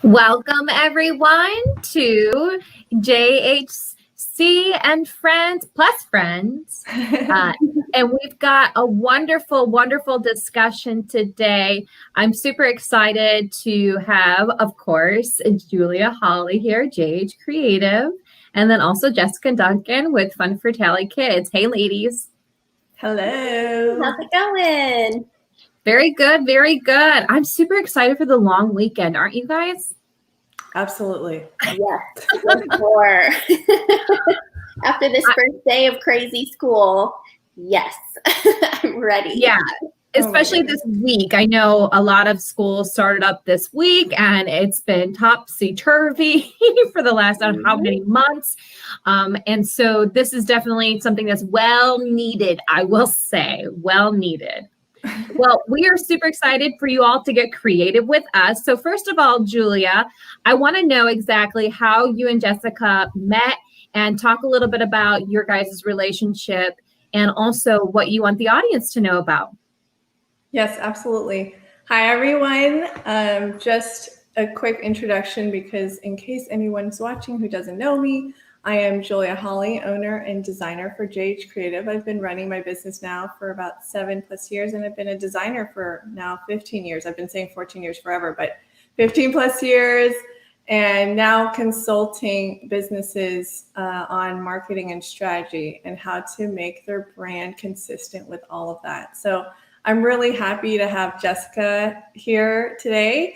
Welcome everyone to JHC and Friends plus Friends. And we've got a wonderful, wonderful discussion today. I'm super excited to have, of course, Julia Holly here, JH Creative, and then also Jessica and Duncan with Fun for Tally Kids. Hey, ladies. Hello. How's it going? Very good, very good. I'm super excited for the long weekend. Aren't you guys? Absolutely. Yes. After this first day of crazy school, yes, I'm ready. Yeah, especially this week. I know a lot of schools started up this week and it's been topsy-turvy for the last I don't know how many months. And so this is definitely something that's well needed, I will say, well needed. Well, we are super excited for you all to get creative with us. So first of all, Julia, I want to know exactly how you and Jessica met and talk a little bit about your guys' relationship and also what you want the audience to know about. Yes, absolutely. Hi, everyone. Just a quick introduction because in case anyone's watching who doesn't know me, I am Julia Holly, owner and designer for JH Creative. I've been running my business now for about 7+ years, and I've been a designer for now 15 years. I've been saying 14 years forever, but 15+ years, and now consulting businesses on marketing and strategy and how to make their brand consistent with all of that. So I'm really happy to have Jessica here today.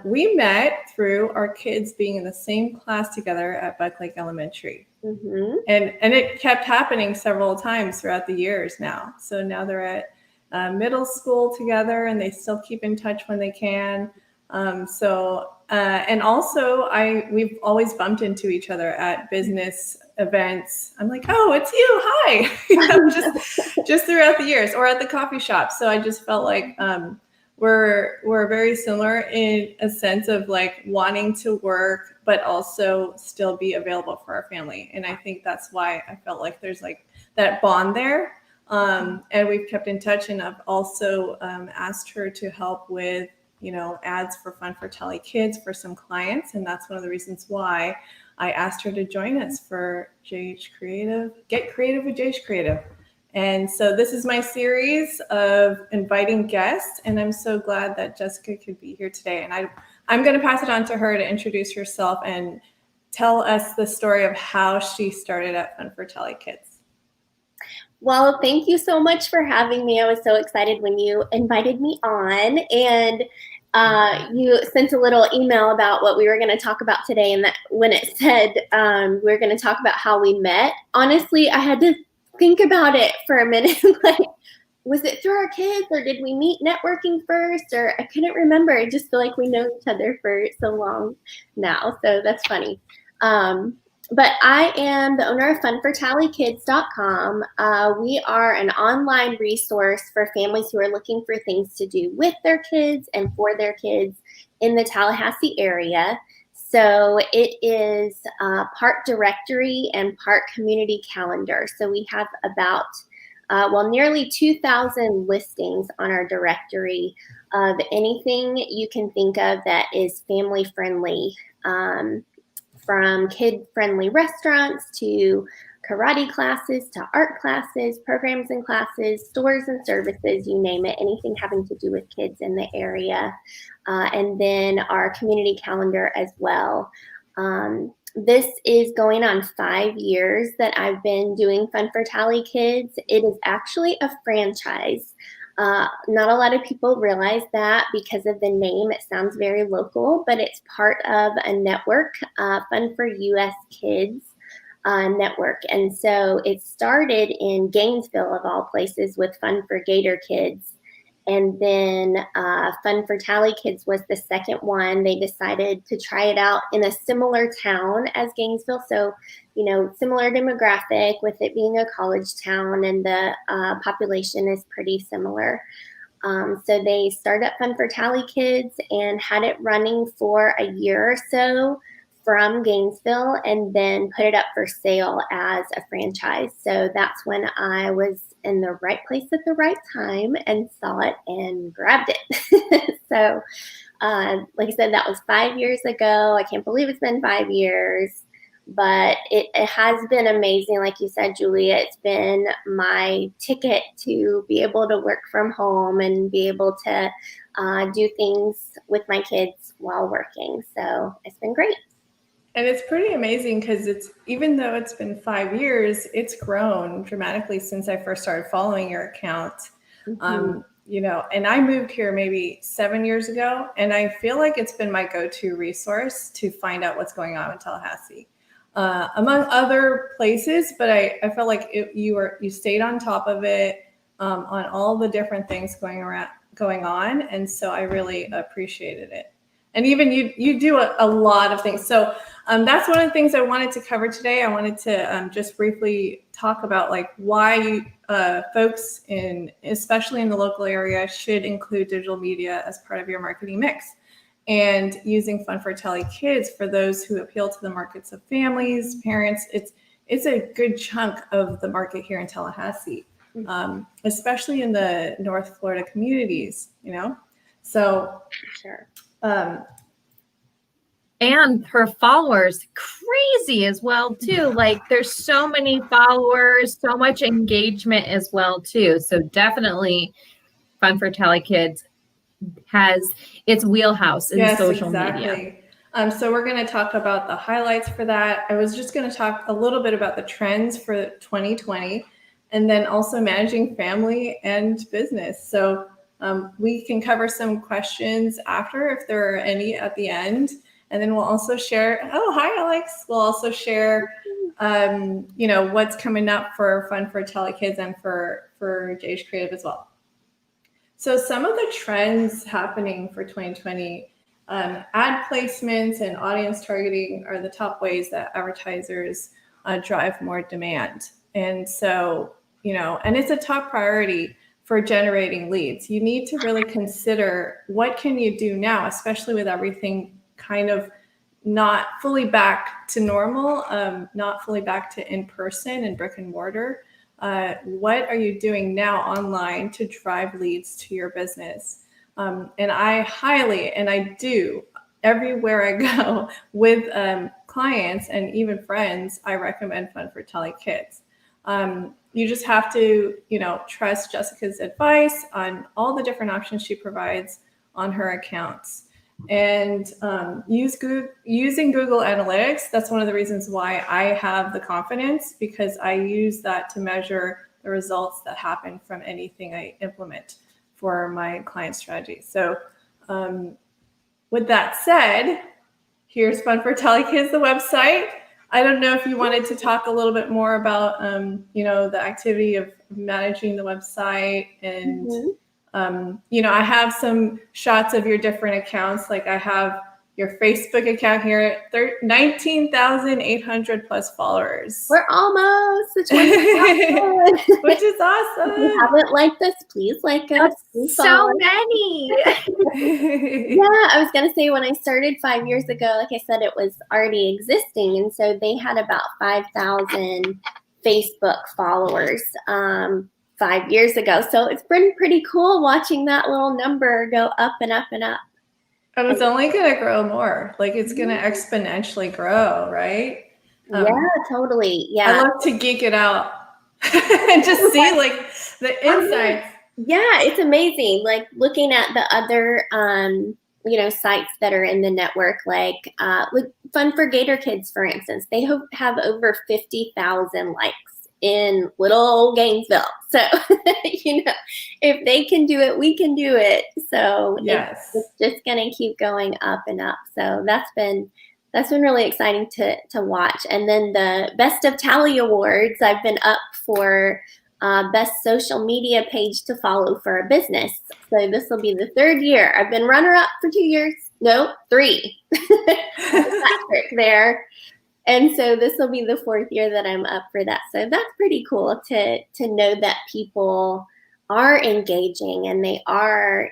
We met through our kids being in the same class together at Buck Lake Elementary. Mm-hmm. And it kept happening several times throughout the years now. So now they're at middle school together and they still keep in touch when they can. And also we've always bumped into each other at business events. I'm like, oh, it's you, hi, just throughout the years, or at the coffee shop. So I just felt like we're very similar in a sense of like wanting to work, but also still be available for our family. And I think that's why I felt like there's like that bond there. And we've kept in touch, and I've also asked her to help with ads for Fun for Tally Kids for some clients. And that's one of the reasons why I asked her to join us for JH Creative, Get Creative with JH Creative. And so this is my series of inviting guests, and I'm so glad that Jessica could be here today. And I'm going to pass it on to her to introduce herself and tell us the story of how she started at Fun for Tally Kids. Well, thank you so much for having me. I was so excited when you invited me on, and you sent a little email about what we were going to talk about today. And that when it said we were going to talk about how we met, honestly, I had to think about it for a minute. Like, was it through our kids, or did we meet networking first? Or I couldn't remember. I just feel like we know each other for so long now. So that's funny. But I am the owner of funfortallykids.com. We are an online resource for families who are looking for things to do with their kids and for their kids in the Tallahassee area. So it is part directory and part community calendar. So we have about, nearly 2,000 listings on our directory of anything you can think of that is family friendly. From kid-friendly restaurants to karate classes to art classes, programs and classes, stores and services, you name it, anything having to do with kids in the area. And then our community calendar as well. This is going on 5 years that I've been doing Fun for Tally Kids. It is actually a franchise. Not a lot of people realize that because of the name. It sounds very local, but it's part of a network, Fun for US Kids network. And so it started in Gainesville, of all places, with Fun for Gator Kids. And then Fun for Tally Kids was the second one. They decided to try it out in a similar town as Gainesville. So, similar demographic, with it being a college town, and the population is pretty similar. So they started up Fun for Tally Kids and had it running for a year or so from Gainesville, and then put it up for sale as a franchise. So that's when I was in the right place at the right time and saw it and grabbed it. So Like I said, that was 5 years ago. I can't believe it's been 5 years, but it has been amazing. Like you said, Julia, it's been my ticket to be able to work from home and be able to do things with my kids while working. So it's been great. And it's pretty amazing because even though it's been 5 years, it's grown dramatically since I first started following your account. Mm-hmm. And I moved here maybe 7 years ago, and I feel like it's been my go-to resource to find out what's going on in Tallahassee, among other places. But I felt like you stayed on top of it, on all the different things going on, and so I really appreciated it. And even you do a lot of things. So that's one of the things I wanted to cover today. I wanted to just briefly talk about like why folks especially in the local area, should include digital media as part of your marketing mix, and using Fun for Tele Kids for those who appeal to the markets of families, parents. It's a good chunk of the market here in Tallahassee, especially in the North Florida communities. So. Sure. And her followers crazy as well too. Like there's so many followers, so much engagement as well too. So definitely Fun for Tele Kids has its wheelhouse in social media. So we're going to talk about the highlights for that. I was just going to talk a little bit about the trends for 2020, and then also managing family and business. So we can cover some questions after, if there are any at the end. And then we'll also share, hi, Alex. We'll also share, what's coming up for Fun for Tele Kids and for JH Creative as well. So some of the trends happening for 2020, ad placements and audience targeting are the top ways that advertisers drive more demand. And so, and it's a top priority for generating leads. You need to really consider what can you do now, especially with everything kind of not fully back to normal, not fully back to in-person and brick and mortar. What are you doing now online to drive leads to your business? And I do everywhere I go with clients and even friends, I recommend Fun for Tele Kids. You just have to, trust Jessica's advice on all the different options she provides on her accounts. And using Google Analytics, that's one of the reasons why I have the confidence, because I use that to measure the results that happen from anything I implement for my client strategy. So with that said, here's Fun for Tele Kids, the website. I don't know if you wanted to talk a little bit more about, the activity of managing the website and, I have some shots of your different accounts. Like I have your Facebook account here, 19,800 plus followers. We're almost, which is awesome. If you haven't liked us, please like us. So many. Yeah, I was going to say, when I started 5 years ago, like I said, it was already existing. And so they had about 5,000 Facebook followers 5 years ago. So it's been pretty cool watching that little number go up and up and up. And it's only going to grow more. Like it's going to exponentially grow, right? Yeah, totally. Yeah. I love to geek it out and just see like the insights. Yeah, it's amazing. Like looking at the other, sites that are in the network, like Fun for Gator Kids, for instance, they have over 50,000 likes in little Gainesville. So, if they can do it, we can do it. So yes, it's just going to keep going up and up. So that's been really exciting to watch. And then the Best of Tally Awards, I've been up for best social media page to follow for a business. So this will be the third year. I've been runner-up for 2 years. No, 3. Patrick there. And so this will be the 4th year that I'm up for that. So that's pretty cool to know that people are engaging, and they are,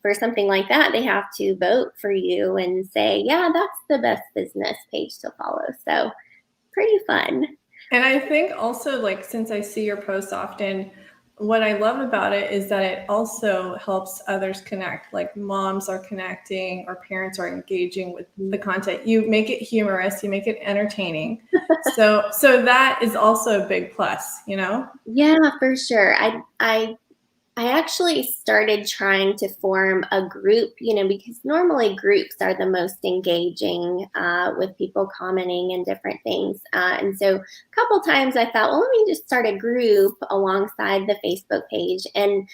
for something like that, they have to vote for you and say, yeah, that's the best business page to follow. So pretty fun. And I think also, like, since I see your posts often, what I love about it is that it also helps others connect. Like moms are connecting or parents are engaging with the content. You make it humorous, you make it entertaining. So that is also a big plus, you know? Yeah, for sure. I actually started trying to form a group, because normally groups are the most engaging with people commenting and different things. And so a couple times I thought, well, let me just start a group alongside the Facebook page. And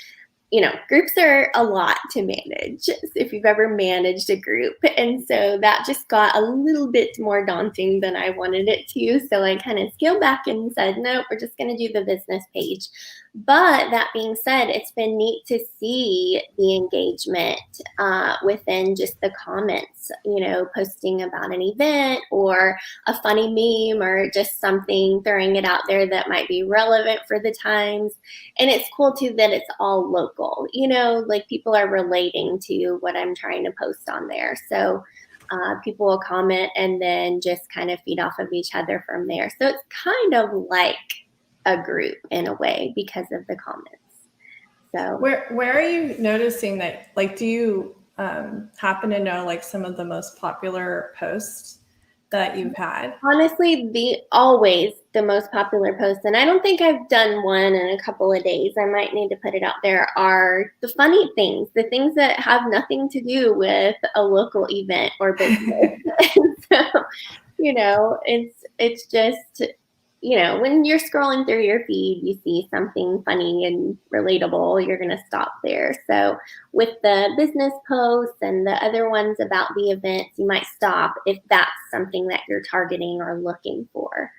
groups are a lot to manage if you've ever managed a group. And so that just got a little bit more daunting than I wanted it to. So I kind of scaled back and said, no, we're just going to do the business page. But that being said, it's been neat to see the engagement within just the comments, posting about an event or a funny meme or just something, throwing it out there that might be relevant for the times. And it's cool too that it's all local, like people are relating to what I'm trying to post on there. So people will comment and then just kind of feed off of each other from there. So it's kind of like a group in a way because of the comments. So where are you noticing that, like, do you happen to know like some of the most popular posts that you've had? Honestly, always the most popular posts, and I don't think I've done one in a couple of days, I might need to put it out there, are the funny things, the things that have nothing to do with a local event or business. So, it's just, when you're scrolling through your feed, you see something funny and relatable, you're going to stop there. So with the business posts and the other ones about the events, you might stop if that's something that you're targeting or looking for.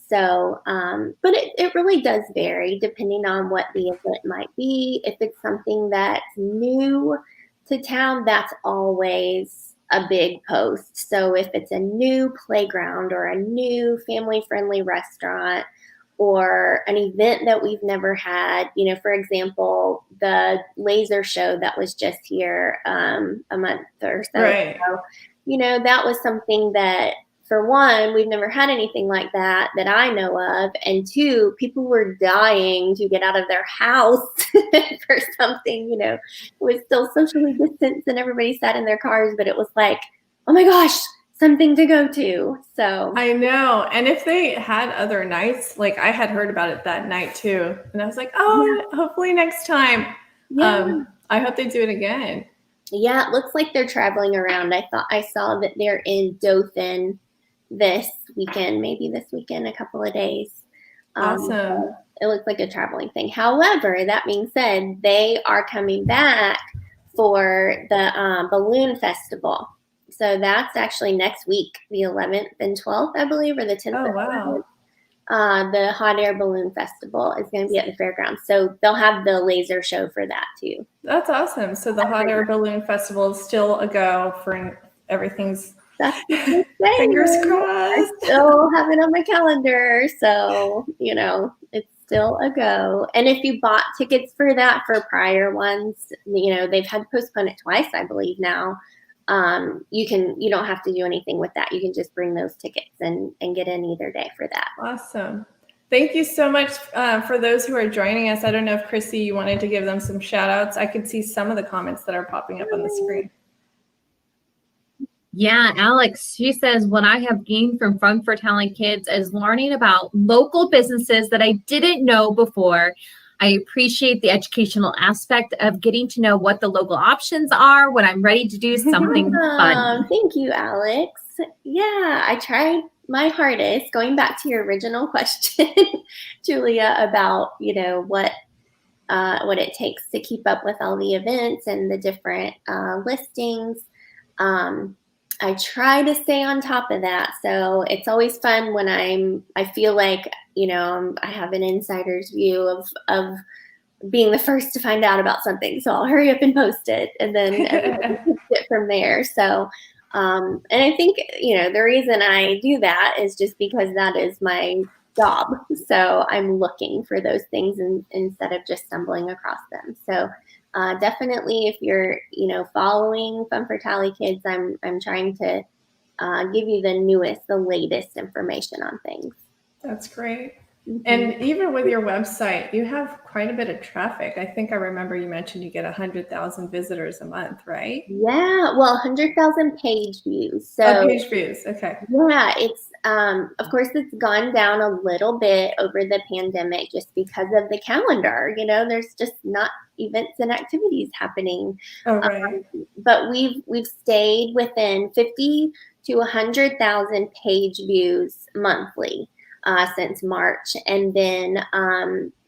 So, but it really does vary depending on what the event might be. If it's something that's new to town, that's always a big post. So if it's a new playground or a new family-friendly restaurant or an event that we've never had, for example, the laser show that was just here a month or so ago, that was something that, for one, we've never had anything like that I know of. And two, people were dying to get out of their house for something, it was still socially distanced and everybody sat in their cars, but it was like, oh my gosh, something to go to. So I know. And if they had other nights, like I had heard about it that night too. And I was like, hopefully next time. Yeah. I hope they do it again. Yeah, it looks like they're traveling around. I saw that they're in Dothan this weekend, a couple of days. Awesome. So it looks like a traveling thing. However, that being said, they are coming back for the balloon festival. So that's actually next week, the 11th and 12th, I believe, or the 10th. Oh, wow. The hot air balloon festival is going to be at the fairgrounds. So they'll have the laser show for that too. That's awesome. So the hot air balloon festival is still a go for everything's. That's the thing. Fingers crossed. I still have it on my calendar. So, it's still a go. And if you bought tickets for that for prior ones, they've had to postpone it twice, I believe now. You don't have to do anything with that. You can just bring those tickets and get in either day for that. Awesome. Thank you so much for those who are joining us. I don't know if Chrissy, you wanted to give them some shout outs. I could see some of the comments that are popping up on the screen. Yeah, Alex, she says, what I have gained from Fun for Talent Kids is learning about local businesses that I didn't know before. I appreciate the educational aspect of getting to know what the local options are when I'm ready to do something fun. Thank you, Alex. Yeah, I tried my hardest, going back to your original question, Julia, about, what it takes to keep up with all the events and the different listings. I try to stay on top of that. So it's always fun when I feel like, I have an insider's view of being the first to find out about something. So I'll hurry up and post it and then it from there. So, and I think, the reason I do that is just because that is my job. So I'm looking for those things instead of just stumbling across them. So definitely, if you're, following Fun for Tally Kids, I'm trying to give you the latest information on things. That's great. And even with your website, you have quite a bit of traffic. I think I remember you mentioned you get 100,000 visitors a month, right? Yeah, well, 100,000 page views. So page views. Okay. yeah, it's of course it's gone down a little bit over the pandemic just because of the calendar. There's just not events and activities happening. Oh, right. But we've stayed within 50 to 100,000 page views monthly since March, and then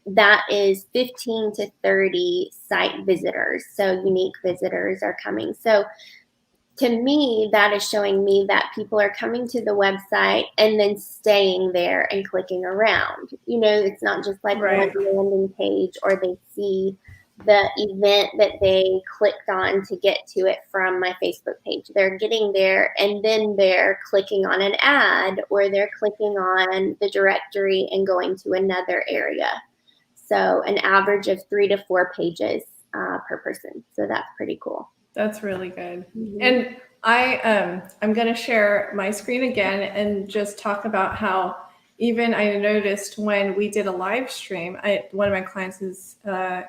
that is 15 to 30 site visitors. So unique visitors are coming. So to me, that is showing me that people are coming to the website and then staying there and clicking around. It's not just like Right. one landing page, or they see the event that they clicked on to get to it from my Facebook page. They're getting there and then they're clicking on an ad, or they're clicking on the directory and going to another area. So an average of 3 to 4 pages per person. So that's pretty cool. That's really good. And I'm going to share my screen again and just talk about how even I noticed when we did a live stream, one of my clients is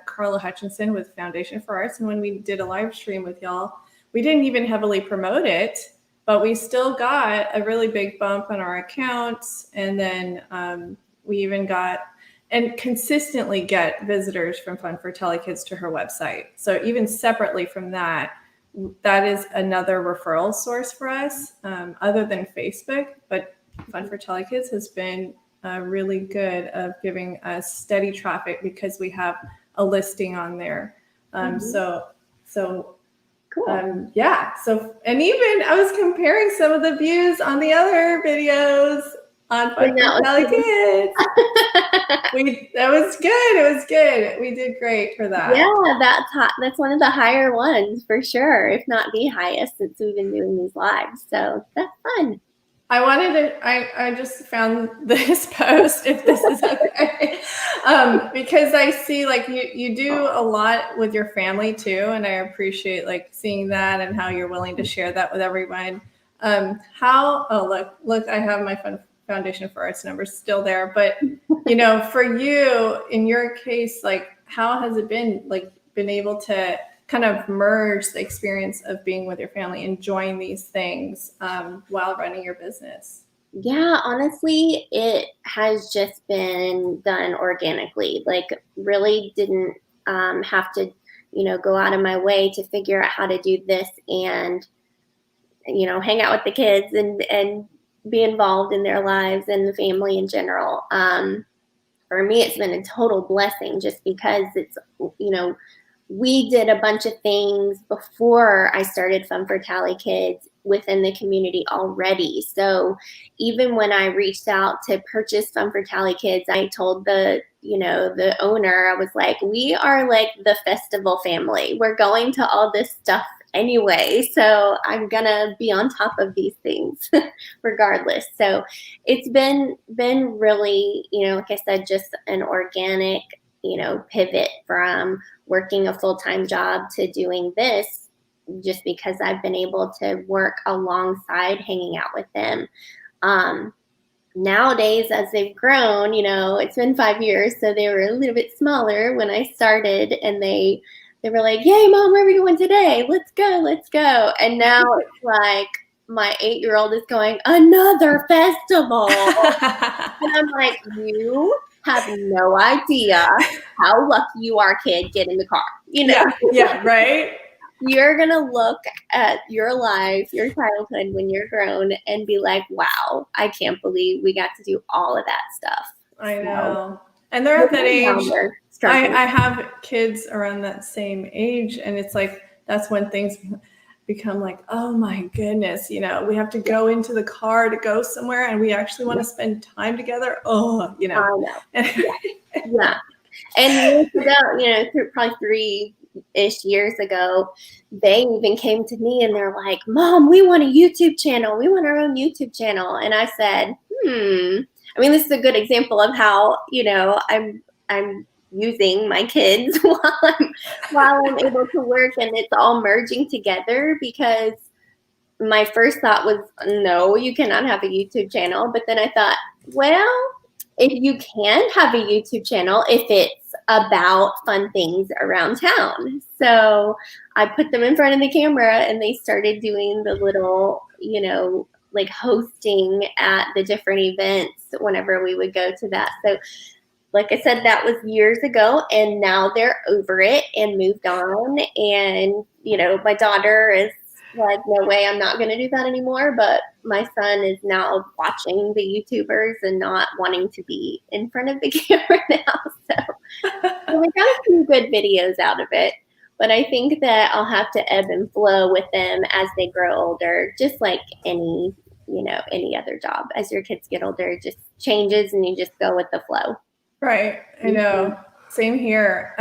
Carla Hutchinson with Foundation for Arts. And when we did a live stream with y'all, we didn't even heavily promote it, but we still got a really big bump on our accounts. And then we even got and consistently get visitors from Fun for Telekids to her website. So even separately from that, that is another referral source for us, other than Facebook. But Fun for Telekids has been really good of giving us steady traffic because we have a listing on there. So cool. Yeah. So, and even I was comparing some of the views on the other videos on Fun for Telekids. That was good. It was good. We did great for that. Yeah, that's hot. That's one of the higher ones for sure, if not the highest, since we've been doing these lives. So that's fun. I just found this post, if this is okay, because I see like you do a lot with your family too, and I appreciate like seeing that and how you're willing to share that with everyone. Look, I have my Foundation for Arts numbers still there, but for you, in your case, like how has it been able to kind of merge the experience of being with your family, enjoying these things while running your business? Yeah, honestly, it has just been done organically. Like really didn't have to, go out of my way to figure out how to do this and, hang out with the kids and be involved in their lives and the family in general. For me, it's been a total blessing just because it's, we did a bunch of things before I started Fun for Telekids within the community already. So even when I reached out to purchase Fun for Telekids, I told the owner, I was like, we are like the festival family. We're going to all this stuff anyway. So I'm going to be on top of these things regardless. So it's been really, like I said, just an organic, pivot from working a full-time job to doing this, just because I've been able to work alongside hanging out with them. Nowadays, as they've grown, it's been 5 years, so they were a little bit smaller when I started, and they were like, "Yay, Mom, where are we going today? Let's go." And now it's like my 8-year-old is going, "Another festival." And I'm like, you have no idea how lucky you are, kid. Get in the car. Yeah, right. You're going to look at your life, your childhood when you're grown and be like, wow, I can't believe we got to do all of that stuff. I know. And they're at that age. I have kids around that same age, and it's like, that's when things become like, oh my goodness, we have to go into the car to go somewhere, and we actually want to spend time together. Oh, I know. Yeah. And years ago, probably 3-ish years ago, they even came to me and they're like, "Mom, we want a YouTube channel. We want our own YouTube channel." And I said, this is a good example of how, I'm using my kids while I'm able to work, and it's all merging together, because my first thought was, no, you cannot have a YouTube channel. But then I thought, well, if you can have a YouTube channel, if it's about fun things around town. So I put them in front of the camera and they started doing the little, you know, like hosting at the different events whenever we would go to that. So like I said, that was years ago, and now they're over it and moved on. And, you know, my daughter is like, no way, I'm not going to do that anymore. But my son is now watching the YouTubers and not wanting to be in front of the camera now. So we got a few good videos out of it. But I think that I'll have to ebb and flow with them as they grow older, just like any, you know, any other job. As your kids get older, it just changes and you just go with the flow. Right. I know. Same here.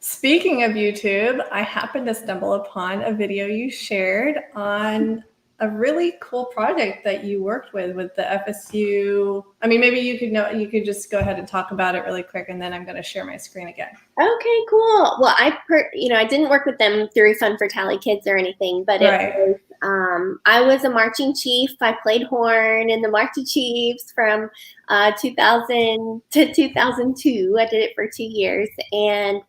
Speaking of YouTube, I happened to stumble upon a video you shared on a really cool project that you worked with the FSU. I mean, maybe you could just go ahead and talk about it really quick, and then I'm going to share my screen again. Okay, cool. Well, I didn't work with them through Fun for Tally Kids or anything, but it was, I was a marching chief. I played horn in the Marching Chiefs from 2000 to 2002. I did it for 2 years. And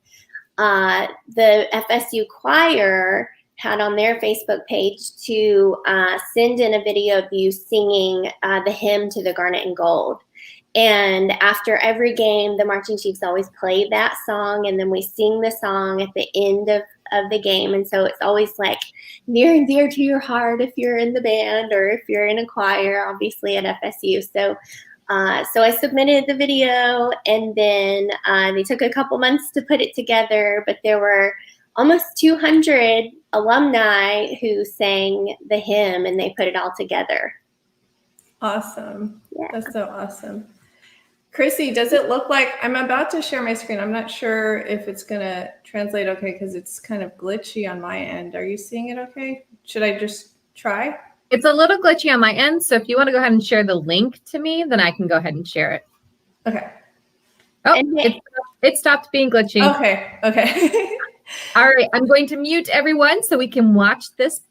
the FSU choir had on their Facebook page to send in a video of you singing the hymn to the Garnet and Gold. And after every game, the Marching Chiefs always play that song, and then we sing the song at the end of the game. And so it's always like near and dear to your heart if you're in the band or if you're in a choir, obviously at FSU. So I submitted the video, and then they took a couple months to put it together, but there were almost 200 alumni who sang the hymn, and they put it all together. Awesome. Yeah. That's so awesome. Chrissy, does it look like, I'm about to share my screen. I'm not sure if it's going to translate okay because it's kind of glitchy on my end. Are you seeing it okay? Should I just try? It's a little glitchy on my end, so if you want to go ahead and share the link to me, then I can go ahead and share it. Okay. Oh, it stopped being glitchy. Okay. Okay. All right, I'm going to mute everyone so we can watch this.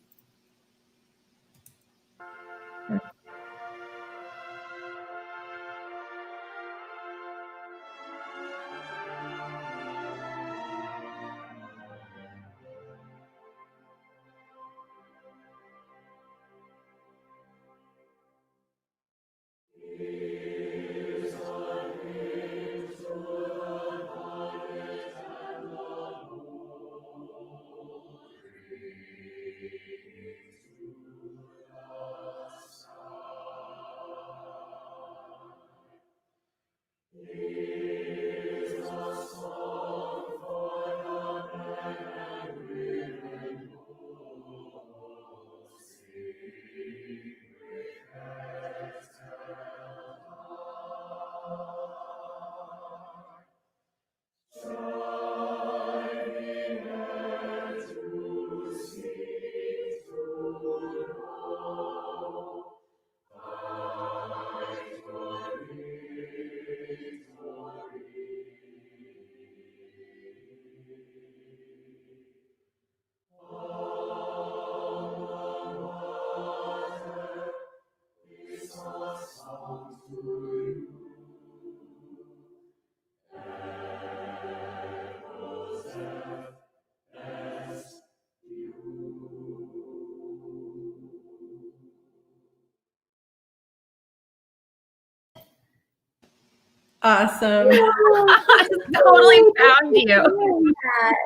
Awesome. I totally found you.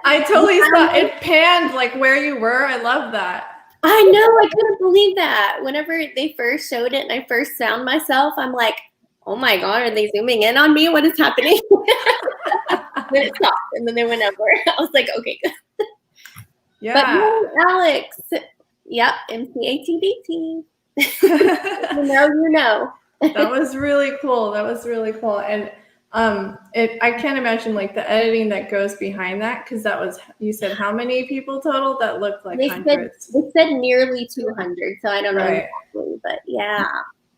I totally saw it panned like where you were. I love that. I know. I couldn't believe that. Whenever they first showed it and I first found myself, I'm like, oh my God, are they zooming in on me? What is happening? Then it stopped and then they went over. I was like, okay, good. Yeah. But no, Alex. Yep, MCATBT. You know. That was really cool. That was really cool. And I can't imagine like the editing that goes behind that, because that was, you said how many people total? That looked like hundreds. They said nearly 200, so I don't know exactly, but yeah.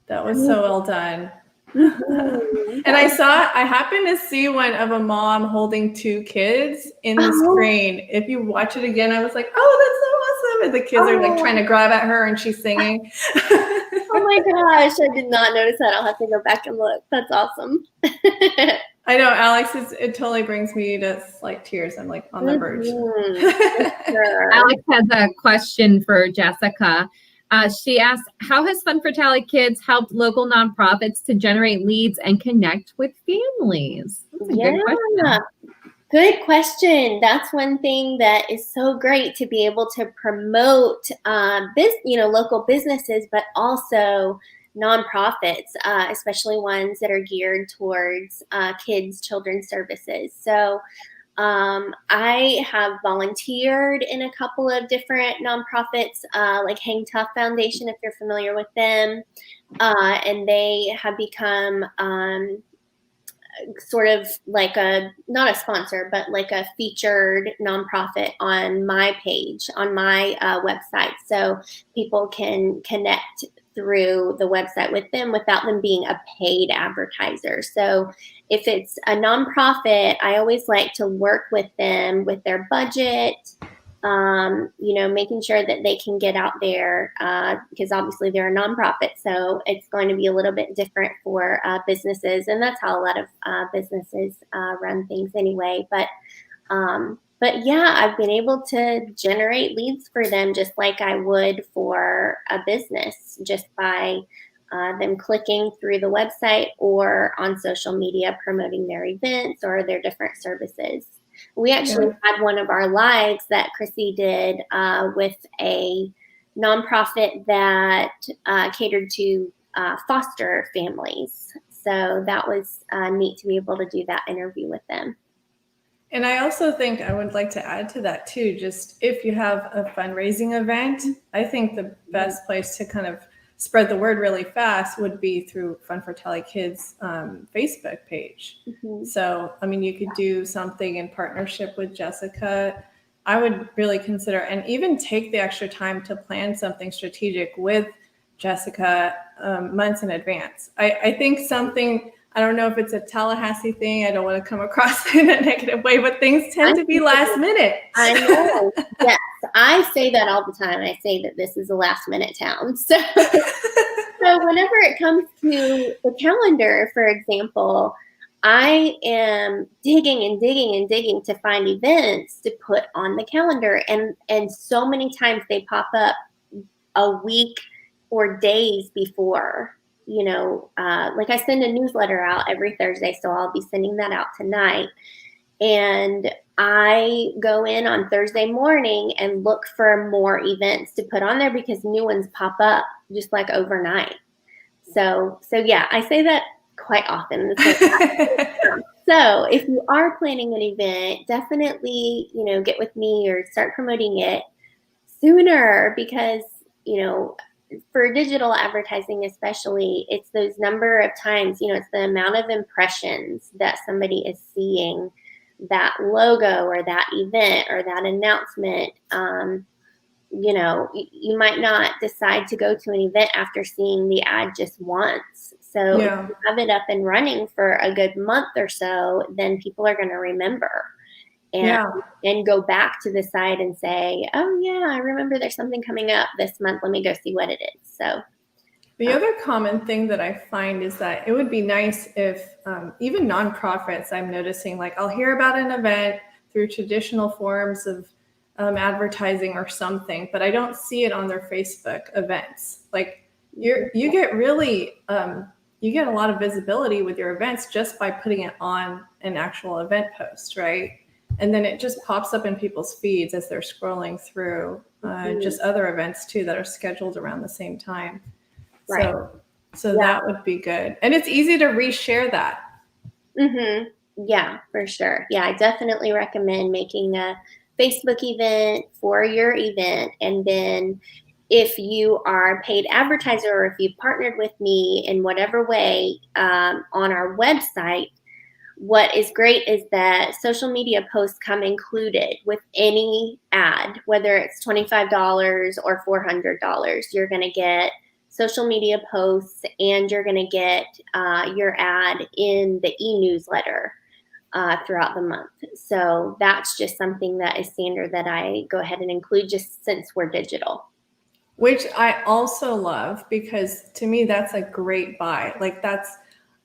That was so well done. And I happened to see one of a mom holding 2 kids in the screen. If you watch it again, I was like, oh, that's so awesome. And the kids are like trying to grab at her and she's singing. Oh my gosh, I did not notice that. I'll have to go back and look. That's awesome. I know, Alex, it totally brings me to like tears. I'm like on the verge. Sure. Alex has a question for Jessica. She asked, how has Fun for Tally Kids helped local nonprofits to generate leads and connect with families? That's a good question. Good question. That's one thing that is so great to be able to promote, local businesses, but also nonprofits, especially ones that are geared towards children's services. So I have volunteered in a couple of different nonprofits, like Hang Tough Foundation, if you're familiar with them, and they have become sort of like not a sponsor, but like a featured nonprofit on my page, on my website. So people can connect through the website with them without them being a paid advertiser. So if it's a nonprofit, I always like to work with them with their budget, making sure that they can get out there because obviously they're a nonprofit. So it's going to be a little bit different for businesses. And that's how a lot of businesses run things anyway. But yeah, I've been able to generate leads for them just like I would for a business, just by them clicking through the website or on social media promoting their events or their different services. We actually had one of our lives that Chrissy did with a nonprofit that catered to foster families. So that was neat to be able to do that interview with them. And I also think I would like to add to that too, just if you have a fundraising event, I think the best place to kind of spread the word really fast would be through Fun for Tally Kids Facebook page. Mm-hmm. So, I mean, you could do something in partnership with Jessica. I would really consider, and even take the extra time to plan something strategic with Jessica months in advance. I think something, I don't know if it's a Tallahassee thing, I don't want to come across in a negative way, but things tend to be last minute. I know. Yes, I say that all the time. I say that this is a last minute town. So whenever it comes to the calendar, for example, I am digging and digging and digging to find events to put on the calendar. And so many times they pop up a week or days before. Like I send a newsletter out every Thursday, so I'll be sending that out tonight. And I go in on Thursday morning and look for more events to put on there because new ones pop up just like overnight. So yeah, I say that quite often. So if you are planning an event, definitely, get with me or start promoting it sooner because, for digital advertising especially, it's those number of times, it's the amount of impressions that somebody is seeing that logo or that event or that announcement. You might not decide to go to an event after seeing the ad just once. So if you have it up and running for a good month or so, then people are going to remember. And go back to the site and say, oh yeah, I remember there's something coming up this month. Let me go see what it is. So the other common thing that I find is that it would be nice if even nonprofits, I'm noticing, like I'll hear about an event through traditional forms of advertising or something, but I don't see it on their Facebook events. Like you get really, you get a lot of visibility with your events just by putting it on an actual event post, right? And then it just pops up in people's feeds as they're scrolling through just other events too that are scheduled around the same time. Right. So that would be good. And it's easy to reshare that. Mm-hmm. Yeah, for sure. Yeah, I definitely recommend making a Facebook event for your event. And then if you are a paid advertiser or if you've partnered with me in whatever way on our website, what is great is that social media posts come included with any ad, whether it's $25 or $400. You're going to get social media posts and you're going to get your ad in the e-newsletter throughout the month. So that's just something that is standard that I go ahead and include just since we're digital. Which I also love because to me, that's a great buy. Like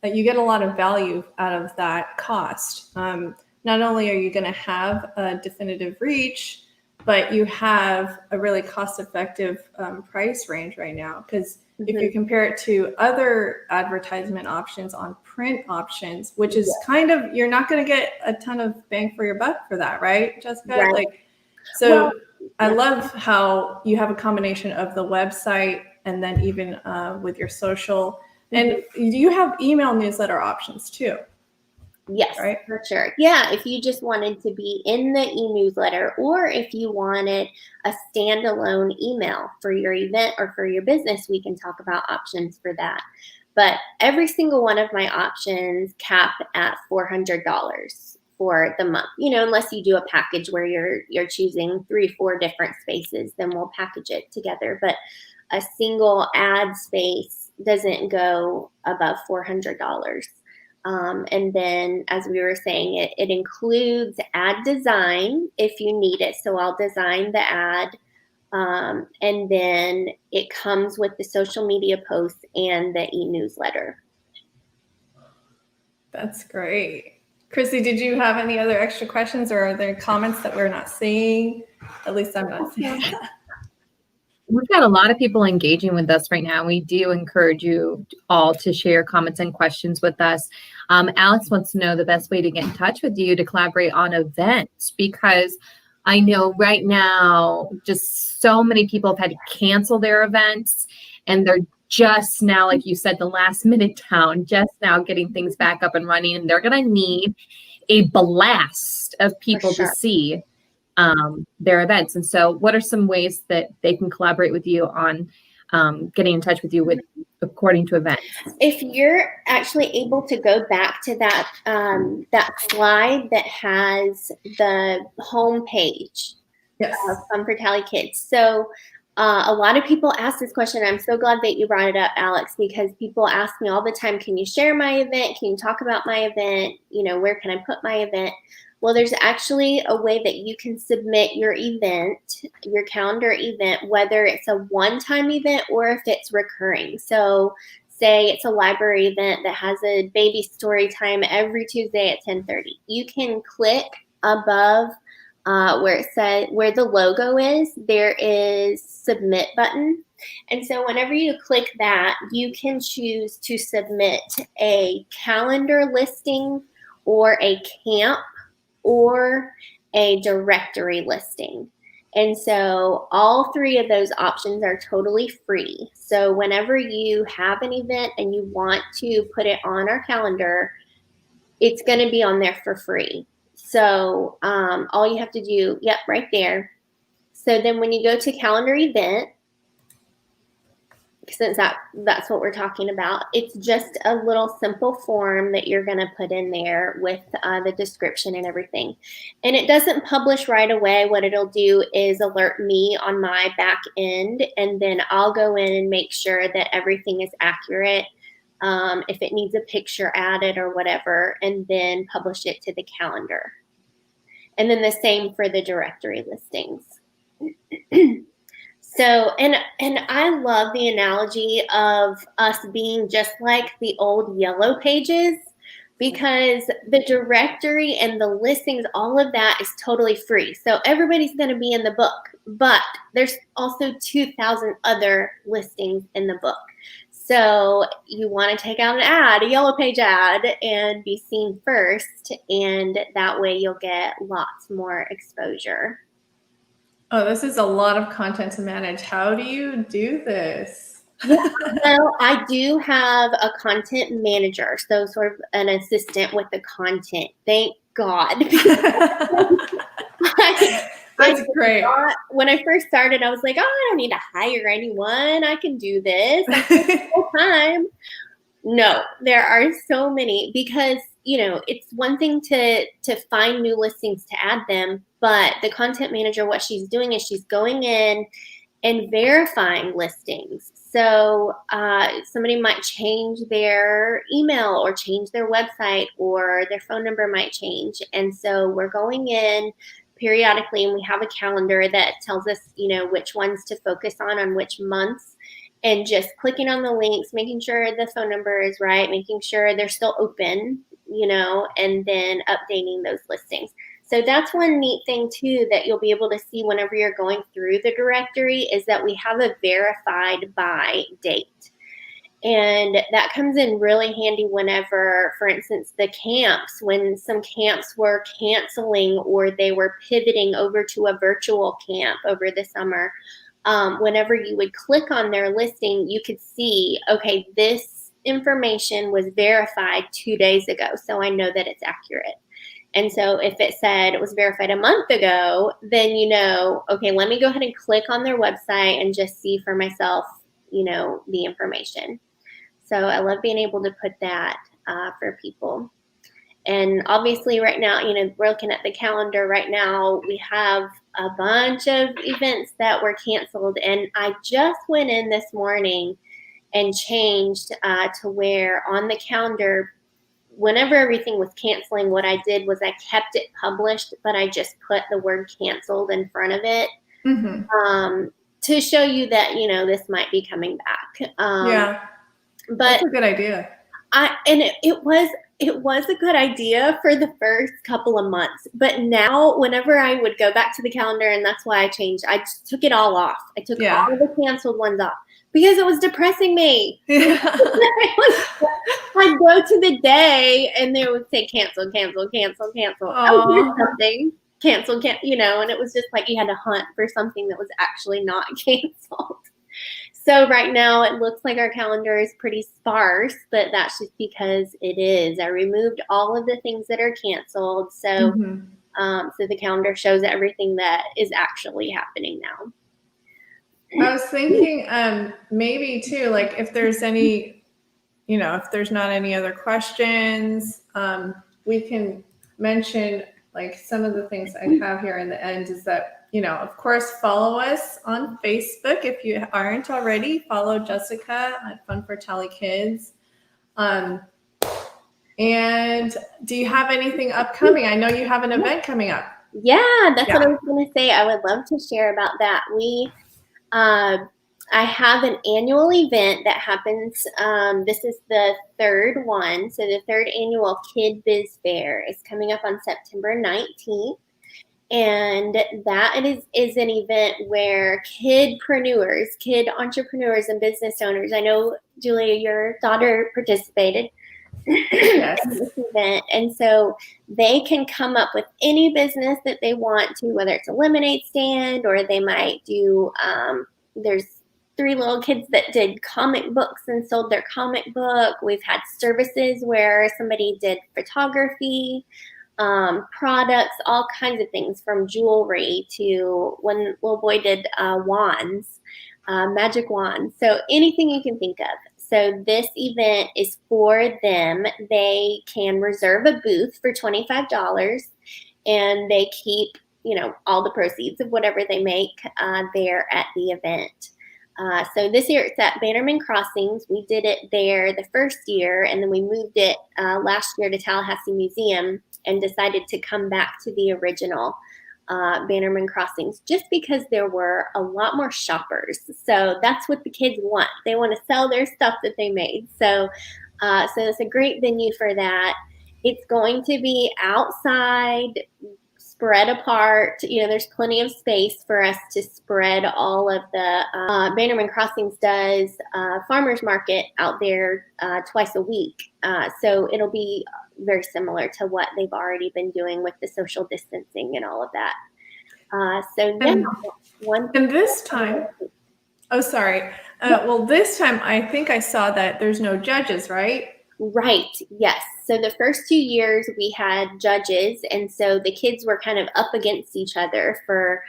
you get a lot of value out of that cost. Not only are you going to have a definitive reach, but you have a really cost-effective price range right now. Because if you compare it to other advertisement options on print options, which is kind of, you're not going to get a ton of bang for your buck for that, right, Jessica? Right. Like, so I love how you have a combination of the website and then even with your social. And you have email newsletter options too. Yes, right? For sure. Yeah, if you just wanted to be in the e-newsletter, or if you wanted a standalone email for your event or for your business, we can talk about options for that. But every single one of my options cap at $400 for the month. You know, unless you do a package where you're choosing 3-4 different spaces, then we'll package it together. But a single ad space doesn't go above $400. And then, as we were saying, it includes ad design if you need it. So I'll design the ad. And then it comes with the social media posts and the e-newsletter. That's great. Chrissy, did you have any other extra questions, or are there comments that we're not seeing? At least I'm not seeing. We've got a lot of people engaging with us right now. We do encourage you all to share comments and questions with us. Alex wants to know the best way to get in touch with you to collaborate on events, because I know right now just so many people have had to cancel their events, and they're just now, like you said, the last minute down, just now getting things back up and running, and they're going to need a blast of people to see their events. And so what are some ways that they can collaborate with you on getting in touch with you with according to events? If you're actually able to go back to that that slide that has the home page Fun for Tally Kids. So a lot of people ask this question. I'm so glad that you brought it up, Alex, because people ask me all the time, can you share my event? Can you talk about my event? You know, where can I put my event? Well, there's actually a way that you can submit your event, your calendar event, whether it's a one-time event or if it's recurring. So say it's a library event that has a baby story time every Tuesday at 10:30. You can click above where it says, where the logo is, there is submit button. And so whenever you click that, you can choose to submit a calendar listing or a camp or a directory listing. And so all three of those options are totally free. So whenever you have an event and you want to put it on our calendar, it's going to be on there for free. So all you have to do, right there. So then when you go to calendar event, since that's what we're talking about, it's just a little simple form that you're going to put in there with the description and everything. And it doesn't publish right away. What it'll do is alert me on my back end, and then I'll go in and make sure that everything is accurate. If it needs a picture added or whatever, and then publish it to the calendar. And then the same for the directory listings. So, and I love the analogy of us being just like the old yellow pages, because the directory and the listings, all of that is totally free. So everybody's going to be in the book, but there's also 2,000 other listings in the book. So you want to take out an ad, a yellow page ad, and be seen first, and that way you'll get lots more exposure. Oh, this is a lot of content to manage. How do you do this? Well, I do have a content manager, so sort of an assistant with the content. Thank God. That's great. When I first started, I was like, oh, I don't need to hire anyone. I can do this full time. No, there are so many, because, you know, it's one thing to find new listings to add them, but the content manager, what she's doing is she's going in and verifying listings. So somebody might change their email or change their website, or their phone number might change. And so we're going in periodically, and we have a calendar that tells us, you know, which ones to focus on which months. and just clicking on the links, making sure the phone number is right, making sure they're still open, and then updating those listings. So that's one neat thing too that you'll be able to see whenever you're going through the directory is that we have a verified by date. And that comes in really handy whenever, for instance, the camps, when some camps were canceling or they were pivoting over to a virtual camp over the summer, whenever you would click on their listing, you could see, okay, this information was verified 2 days ago, so I know that it's accurate. And so if it said it was verified a month ago, then okay, let me go ahead and click on their website and just see for myself, the information. So I love being able to put that for people. And obviously right now, we're looking at the calendar right now. We have a bunch of events that were canceled. And I just went in this morning and changed to where on the calendar, whenever everything was canceling, what I did was I kept it published, but I just put the word canceled in front of it to show you that, this might be coming back. Yeah. But that's a good idea. It was a good idea for the first couple of months, but now whenever I would go back to the calendar, and that's why I changed, I just took it all off. I took all of the canceled ones off because it was depressing me. Yeah. I'd go to the day and they would say cancel, cancel, cancel, cancel. Oh, here's something. Cancel, and it was just like you had to hunt for something that was actually not canceled. So right now it looks like our calendar is pretty sparse, but that's just because it is. I removed all of the things that are canceled. So, so the calendar shows everything that is actually happening now. I was thinking maybe too, like if there's any, if there's not any other questions, we can mention like some of the things I have here in the end is that, of course, follow us on Facebook. If you aren't already, follow Jessica at Fun for Tally Kids. And do you have anything upcoming? I know you have an event coming up. Yeah, that's what I was going to say. I would love to share about that. I have an annual event that happens. This is the third one. So the third annual KidBiz Fair is coming up on September 19th. And that is an event where kid entrepreneurs and business owners, I know, Julia, your daughter participated in this event. And so they can come up with any business that they want to, whether it's a lemonade stand or they might do, there's 3 little kids that did comic books and sold their comic book. We've had services where somebody did photography, products, all kinds of things from jewelry to one little boy did wands, magic wands. So anything you can think of. So this event is for them. They can reserve a booth for $25 and they keep, all the proceeds of whatever they make there at the event. So this year it's at Bannerman Crossings. We did it there the first year, and then we moved it last year to Tallahassee Museum and decided to come back to the original Bannerman Crossings just because there were a lot more shoppers. So that's what the kids want. They want to sell their stuff that they made. So it's a great venue for that. It's going to be outside, spread apart. There's plenty of space for us to spread all of the Bannerman Crossings does farmers market out there twice a week. So it'll be very similar to what they've already been doing with the social distancing and all of that. And this time, this time I think I saw that there's no judges, right? Right. Yes. So the first 2 years we had judges, and so the kids were kind of up against each other for,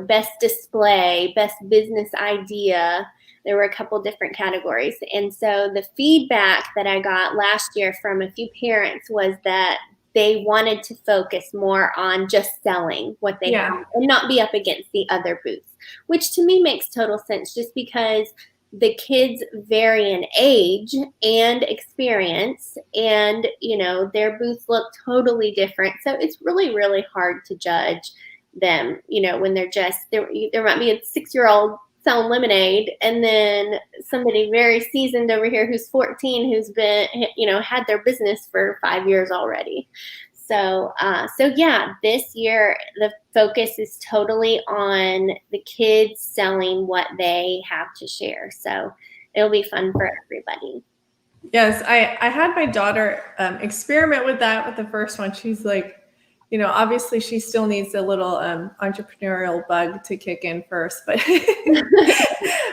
best display, best business idea. There were a couple different categories. And so the feedback that I got last year from a few parents was that they wanted to focus more on just selling what they have and not be up against the other booths, which to me makes total sense just because the kids vary in age and experience, and their booths look totally different. So it's really, really hard to judge them. When they're there might be a 6-year-old selling lemonade, and then somebody very seasoned over here who's 14, who's been, had their business for 5 years already. So yeah, this year the focus is totally on the kids selling what they have to share. So it'll be fun for everybody. Yes, I had my daughter experiment with that with the first one. She's like, obviously she still needs a little entrepreneurial bug to kick in first, but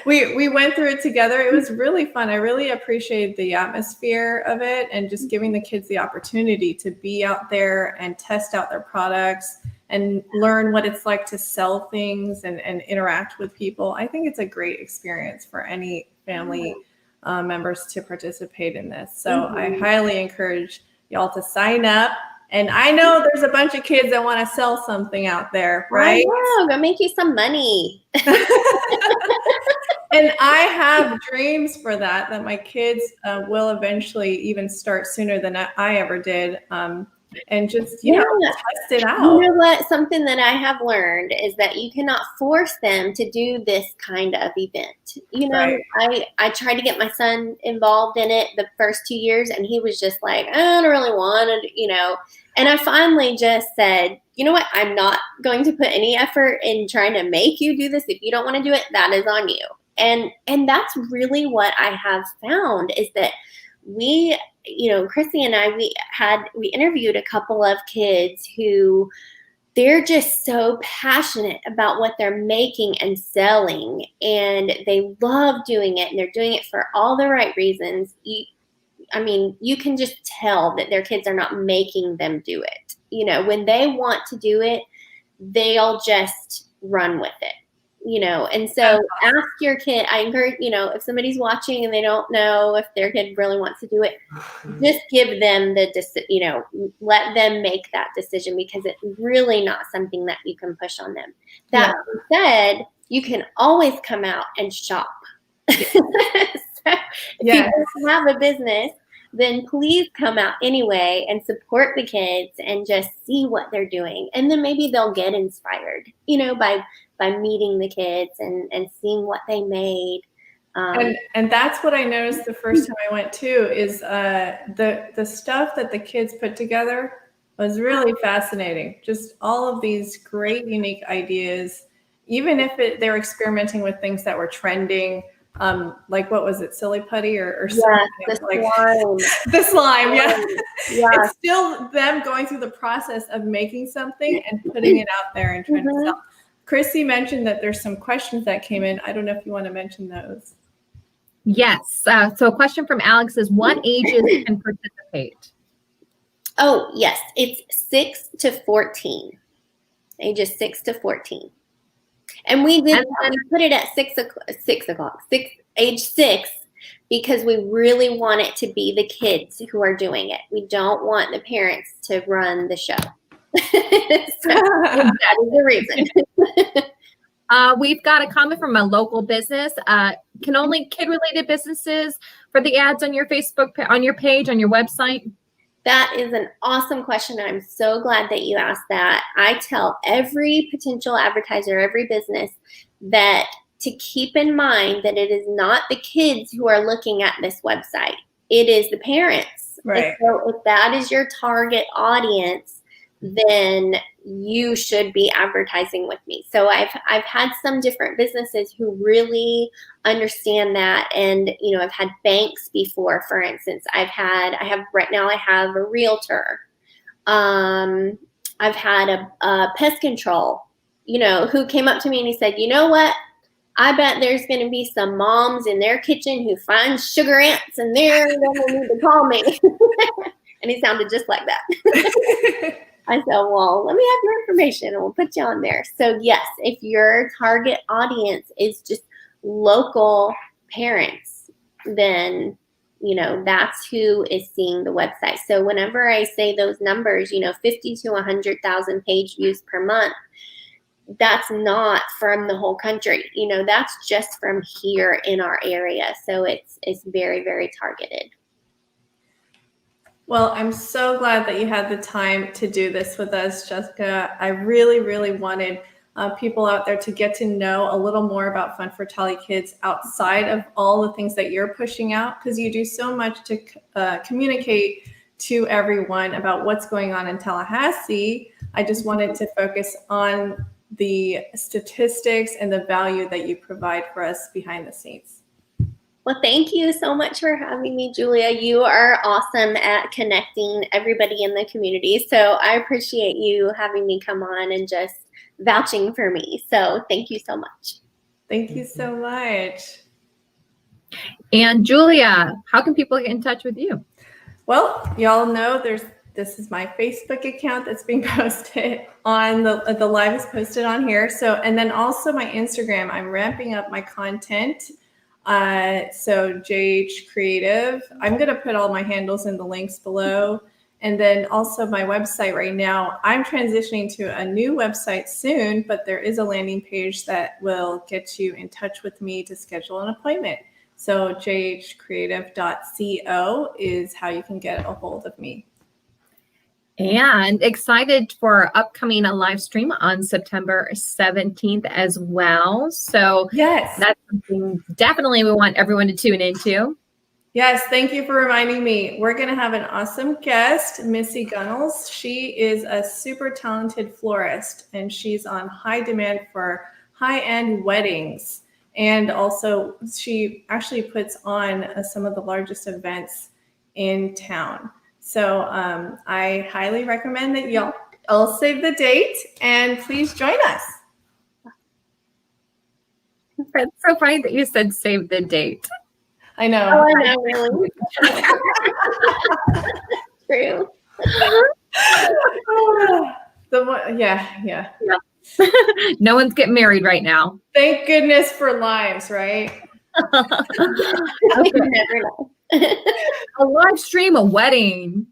we went through it together. It was really fun. I really appreciated the atmosphere of it and just giving the kids the opportunity to be out there and test out their products and learn what it's like to sell things and interact with people. I think it's a great experience for any family members to participate in this. So I highly encourage y'all to sign up. And I know there's a bunch of kids that want to sell something out there, right? I know, go make you some money. And I have dreams for that my kids will eventually even start sooner than I ever did. And just, test it out. You know what? Something that I have learned is that you cannot force them to do this kind of event. Right. I tried to get my son involved in it the first 2 years, and he was just like, I don't really want to, And I finally just said, you know what? I'm not going to put any effort in trying to make you do this. If you don't want to do it, that is on you. And that's really what I have found is that we, Chrissy and I, we interviewed a couple of kids who they're just so passionate about what they're making and selling, and they love doing it, and they're doing it for all the right reasons. You can just tell that their kids are not making them do it. When they want to do it, they'll just run with it. And so ask your kid. I encourage, if somebody's watching and they don't know if their kid really wants to do it, just give them let them make that decision, because it's really not something that you can push on them. That being said, you can always come out and shop. If you have a business, then please come out anyway and support the kids and just see what they're doing. And then maybe they'll get inspired, by meeting the kids and seeing what they made. And that's what I noticed the first time I went too, is the stuff that the kids put together was really fascinating. Just all of these great, unique ideas, even if they're experimenting with things that were trending. Like what was it, silly putty or something? The slime, yeah. It's still them going through the process of making something and putting it out there and trying to sell. Chrissy mentioned that there's some questions that came in. I don't know if you want to mention those. Yes. So a question from Alex is, what ages can participate? Oh, yes. It's 6 to 14. Ages 6 to 14. And we put it at age 6, because we really want it to be the kids who are doing it. We don't want the parents to run the show. So that is the reason. We've got a comment from a local business. Can only kid-related businesses for the ads on your Facebook, on your page, on your website? That is an awesome question. I'm so glad that you asked that. I tell every potential advertiser, every business, that to keep in mind that it is not the kids who are looking at this website. It is the parents. Right. And so if that is your target audience, then you should be advertising with me. So I've had some different businesses who really understand that. And, I've had banks before, for instance. I have a realtor. I've had a pest control, who came up to me and he said, you know what? I bet there's going to be some moms in their kitchen who find sugar ants, and they're going to need to call me. And he sounded just like that. I said, well, let me have your information and we'll put you on there. So yes, if your target audience is just local parents, then, that's who is seeing the website. So whenever I say those numbers, 50 to 100,000 page views per month, that's not from the whole country. That's just from here in our area. So it's very, very targeted. Well, I'm so glad that you had the time to do this with us, Jessica. I really, really wanted people out there to get to know a little more about Fun for Tally Kids outside of all the things that you're pushing out, because you do so much to communicate to everyone about what's going on in Tallahassee. I just wanted to focus on the statistics and the value that you provide for us behind the scenes. Well, thank you so much for having me, Julia. You are awesome at connecting everybody in the community. So I appreciate you having me come on and just vouching for me. So thank you so much. Thank you so much. And Julia, how can people get in touch with you? Well, y'all know this is my Facebook account that's being posted on the live is posted on here. So, and then also my Instagram, I'm ramping up my content. So JH Creative, I'm going to put all my handles in the links below. And then also my website right now, I'm transitioning to a new website soon, but there is a landing page that will get you in touch with me to schedule an appointment. So jhcreative.co is how you can get a hold of me. And excited for upcoming a live stream on September 17th as well. So yes, that's something definitely we want everyone to tune into. Yes, thank you for reminding me. We're going to have an awesome guest, Missy Gunnels. She is a super talented florist, and she's on high demand for high-end weddings. And also, she actually puts on some of the largest events in town. So I highly recommend that y'all all save the date and please join us. It's so funny that you said save the date. I know. Oh, I know, really. True. Yeah. No one's getting married right now. Thank goodness for lives, right? Okay. Never know. A live stream, a wedding.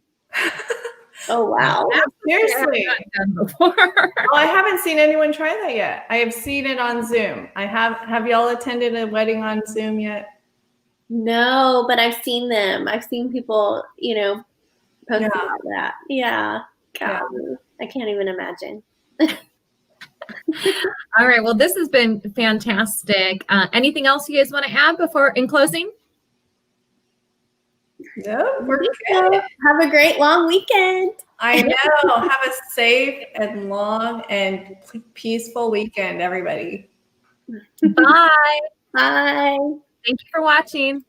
Oh, wow. Seriously. Done before. Well, I haven't seen anyone try that yet. I have seen it on Zoom. Have y'all attended a wedding on Zoom yet? No, but I've seen them. I've seen people, post about that. Yeah. God, I can't even imagine. All right. Well, this has been fantastic. Anything else you guys want to add before in closing? No, we're good. Have a great long weekend. I know. Have a safe and long and peaceful weekend, everybody. Bye. Bye. Thank you for watching.